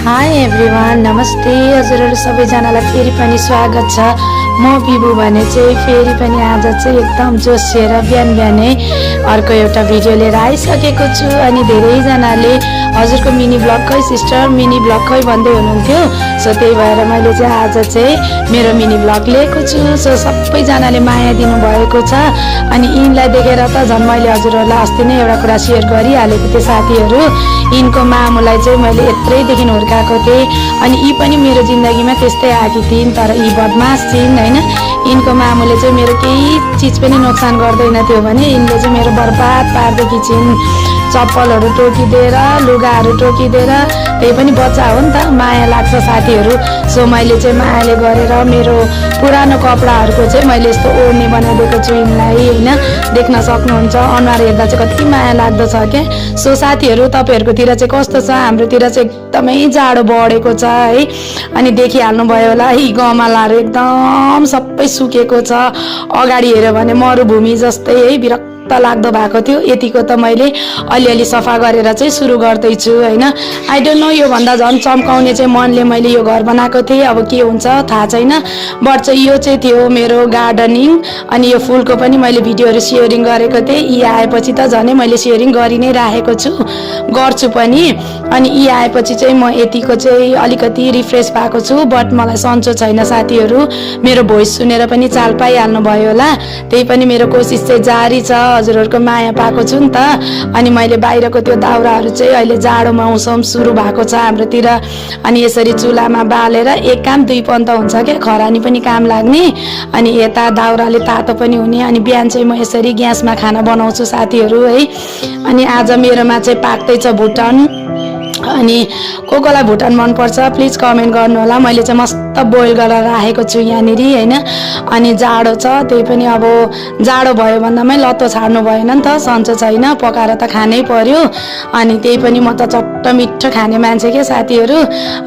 High everyone, नमस्ते हजुरहरू सबैजनालाई फेरि पनि स्वागत छ। म बिबु भने चाहिँ फेरि पनि आज चाहिँ एकदम जोसिएर बिहान बिहानै अर्को एउटा भिडियो लिएर आइसकेको छु। अनि धेरैजनाले हजुरको मिनी ब्लग खै सिस्टर, मिनी ब्लग खै भन्दै हुनुहुन्थ्यो। सो त्यही भएर मैले चाहिँ आज चाहिँ मेरो मिनी ब्लग लिएको छु। सो सबैजनाले माया दिनुभएको छ। अनि यिनलाई देखेर त झन् मैले हजुरहरूलाई अस्ति नै एउटा कुरा सेयर गरिहालेको थिएँ साथीहरू। यिनको मामुलाई चाहिँ मैले यत्रैदेखि हुर्काएको थिएँ। अनि यी पनि मेरो जिन्दगीमा त्यस्तै आएकी थिइन्, तर यी बदमास छिन् होइन। यिनको मामुले चाहिँ मेरो केही चिज पनि नोक्सान गर्दैन थियो भने यिनले चाहिँ मेरो बर्बाद पार्दैकी छिन्। चप्पलहरू टोकिदिएर, लुगाहरू टोकिदिएर, त्यही पनि बच्चा हो नि त, माया लाग्छ साथीहरू। सो मैले चाहिँ मायाले गरेर मेरो पुरानो कपडाहरूको चाहिँ मैले यस्तो ओढ्ने बनाइदिएको छु यिनलाई होइन। देख्न सक्नुहुन्छ अनुहार हेर्दा चाहिँ कति माया लाग्दछ क्या। सो साथीहरू तपाईँहरूकोतिर चाहिँ कस्तो छ? हाम्रोतिर चाहिँ एकदमै जाडो बढेको छ है। अनि देखिहाल्नुभयो होला यी गमलाहरू एकदम सबै सुकेको छ। अगाडि हेऱ्यो भने मरुभूमि जस्तै है, विरक्त लाग्दो भएको थियो। यतिको त मैले अलिअलि सफा गरेर चाहिँ सुरु गर्दैछु होइन। आई डोन्ट नो, योभन्दा झन् चम्काउने चाहिँ मनले मैले यो घर बनाएको थिएँ। अब के हुन्छ थाहा छैन, बट चाहिँ यो चाहिँ थियो मेरो गार्डनिङ। अनि यो फुलको पनि मैले भिडियोहरू सेयरिङ गरेको थिएँ। यी आएपछि त झनै मैले सेयरिङ गरि नै राखेको छु, गर्छु पनि। अनि यी आएपछि चाहिँ म यतिको चाहिँ अलिकति रिफ्रेस भएको छु। बट मलाई सन्चो छैन साथीहरू, मेरो भोइस सुनेर पनि चाल पाइहाल्नु भयो होला। त्यही पनि मेरो कोसिस चाहिँ जारी छ, हजुरहरूको माया पाएको छु नि त। अनि मैले बाहिरको त्यो दाउराहरू चाहिँ अहिले जाडो मौसम सुरु भएको छ हाम्रोतिर। अनि यसरी चुलामा बालेर एक काम दुई पन्त हुन्छ क्या, खरानी पनि काम लाग्ने अनि यता दाउराले तातो पनि हुने। अनि बिहान चाहिँ म यसरी ग्यासमा खाना बनाउँछु साथीहरू है। अनि आज मेरोमा चाहिँ पाक्दैछ भुटन। अनि कोलाई भुटन मनपर्छ प्लिज कमेन्ट गर्नु होला। मैले चाहिँ मस्त बोइल गरेर राखेको छु यहाँनिर होइन। अनि जाडो छ, त्यही पनि अब जाडो भयो भन्दामै लत्तो छाड्नु भएन नि त, सन्चो छैन, पकाएर त खानै पर्यो। अनि त्यही पनि म त चट्ट मिठो खाने मान्छे के साथीहरू।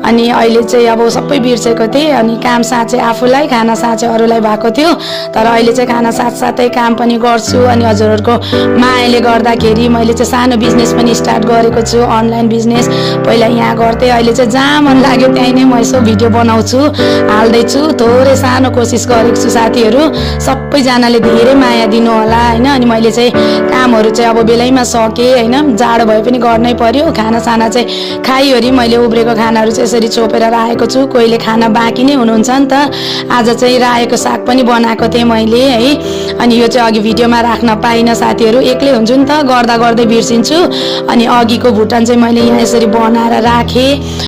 अनि अहिले चाहिँ अब सबै बिर्सेको थिएँ। अनि काम साँचे आफूलाई, खाना साँचे अरूलाई भएको थियो। तर अहिले चाहिँ खाना साथसाथै काम पनि गर्छु। अनि हजुरहरूको मायाले गर्दाखेरि मैले चाहिँ सानो बिजनेस पनि स्टार्ट गरेको छु, अनलाइन बिजनेस। पहिला यहाँ गर्थेँ, अहिले चाहिँ जहाँ मन लाग्यो त्यहीँ नै म यसो भिडियो बनाउँछु, हाल्दैछु। थोरै सानो कोसिस गरेको छु साथीहरू, सबैजनाले धेरै माया दिनु होला होइन। अनि मैले चाहिँ कामहरू चाहिँ अब बेलैमा सकेँ होइन, जाडो भए पनि गर्नै पर्यो। खानासाना चाहिँ खाइवरी मैले उब्रेको खानाहरू चाहिँ यसरी छोपेर राखेको छु। कोहीले खाना बाँकी नै हुनुहुन्छ नि त। आज चाहिँ रायोको साग पनि बनाएको थिएँ मैले है। अनि यो चाहिँ अघि भिडियोमा राख्न पाइनँ साथीहरू, एक्लै हुन्छु नि त, गर्दा गर्दै बिर्सिन्छु। अनि अघिको भुटन चाहिँ मैले यहाँ यसरी बनाएर राखेँ।